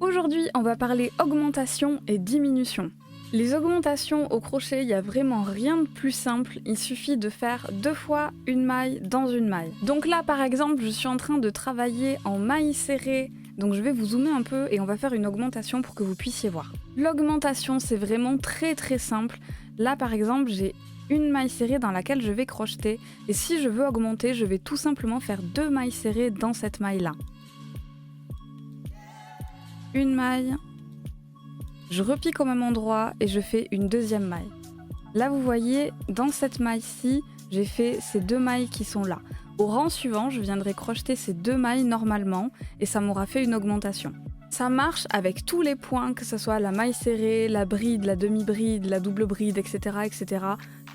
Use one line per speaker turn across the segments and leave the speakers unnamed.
Aujourd'hui, on va parler augmentation et diminution. Les augmentations au crochet, il n'y a vraiment rien de plus simple, il suffit de faire 2 fois une maille dans une maille. Donc là par exemple, je suis en train de travailler en maille serrée, donc je vais vous zoomer un peu et on va faire une augmentation pour que vous puissiez voir. L'augmentation c'est vraiment très simple. Là par exemple, j'ai une maille serrée dans laquelle je vais crocheter et si je veux augmenter, je vais tout simplement faire 2 mailles serrées dans cette maille là. Une maille, je repique au même endroit et je fais une deuxième maille. Là vous voyez, dans cette maille-ci, j'ai fait ces 2 mailles qui sont là. Au rang suivant, je viendrai crocheter ces 2 mailles normalement et ça m'aura fait une augmentation. Ça marche avec tous les points, que ce soit la maille serrée, la bride, la demi-bride, la double bride, etc.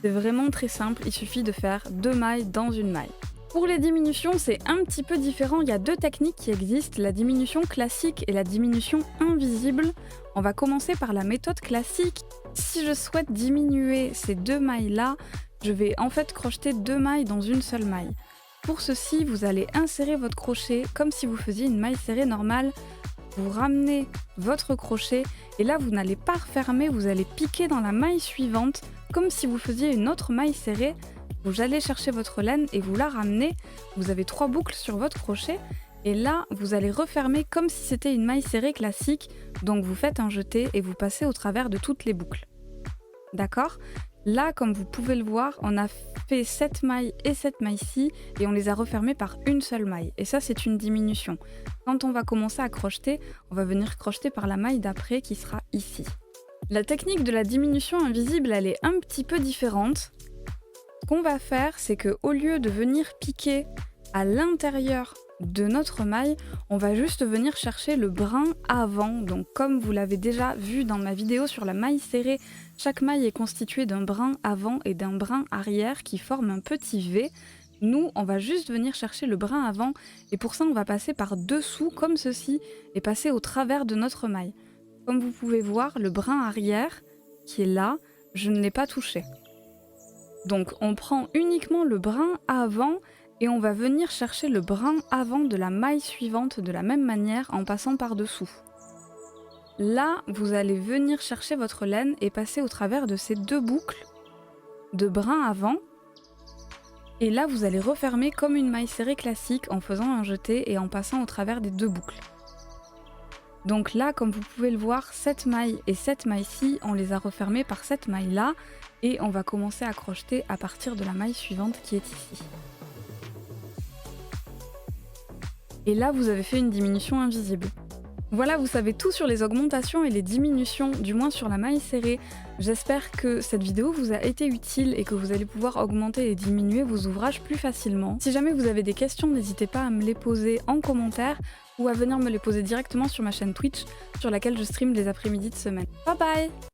C'est vraiment très simple, il suffit de faire 2 mailles dans une maille. Pour les diminutions, c'est un petit peu différent, il y a 2 techniques qui existent, la diminution classique et la diminution invisible. On va commencer par la méthode classique. Si je souhaite diminuer ces 2 mailles-là, je vais en fait crocheter 2 mailles dans une seule maille. Pour ceci, vous allez insérer votre crochet comme si vous faisiez une maille serrée normale. Vous ramenez votre crochet et là, vous n'allez pas refermer, vous allez piquer dans la maille suivante comme si vous faisiez une autre maille serrée. Vous allez chercher votre laine et vous la ramenez. Vous avez 3 boucles sur votre crochet. Et là, vous allez refermer comme si c'était une maille serrée classique. Donc vous faites un jeté et vous passez au travers de toutes les boucles. D'accord ? Là, comme vous pouvez le voir, on a fait cette maille et cette maille-ci et on les a refermées par une seule maille. Et ça, c'est une diminution. Quand on va commencer à crocheter, on va venir crocheter par la maille d'après qui sera ici. La technique de la diminution invisible, elle est un petit peu différente. Ce qu'on va faire, c'est qu'au lieu de venir piquer à l'intérieur de notre maille, on va juste venir chercher le brin avant. Donc comme vous l'avez déjà vu dans ma vidéo sur la maille serrée, chaque maille est constituée d'un brin avant et d'un brin arrière qui forment un petit V. Nous, on va juste venir chercher le brin avant et pour ça, on va passer par dessous comme ceci et passer au travers de notre maille. Comme vous pouvez voir, le brin arrière qui est là, je ne l'ai pas touché. Donc on prend uniquement le brin avant et on va venir chercher le brin avant de la maille suivante de la même manière en passant par dessous. Là, vous allez venir chercher votre laine et passer au travers de ces 2 boucles de brin avant. Et là, vous allez refermer comme une maille serrée classique en faisant un jeté et en passant au travers des 2 boucles. Donc là, comme vous pouvez le voir, cette maille et cette maille-ci, on les a refermées par cette maille-là et on va commencer à crocheter à partir de la maille suivante qui est ici. Et là, vous avez fait une diminution invisible. Voilà, vous savez tout sur les augmentations et les diminutions, du moins sur la maille serrée. J'espère que cette vidéo vous a été utile et que vous allez pouvoir augmenter et diminuer vos ouvrages plus facilement. Si jamais vous avez des questions, n'hésitez pas à me les poser en commentaire ou à venir me les poser directement sur ma chaîne Twitch sur laquelle je stream les après-midi de semaine. Bye bye!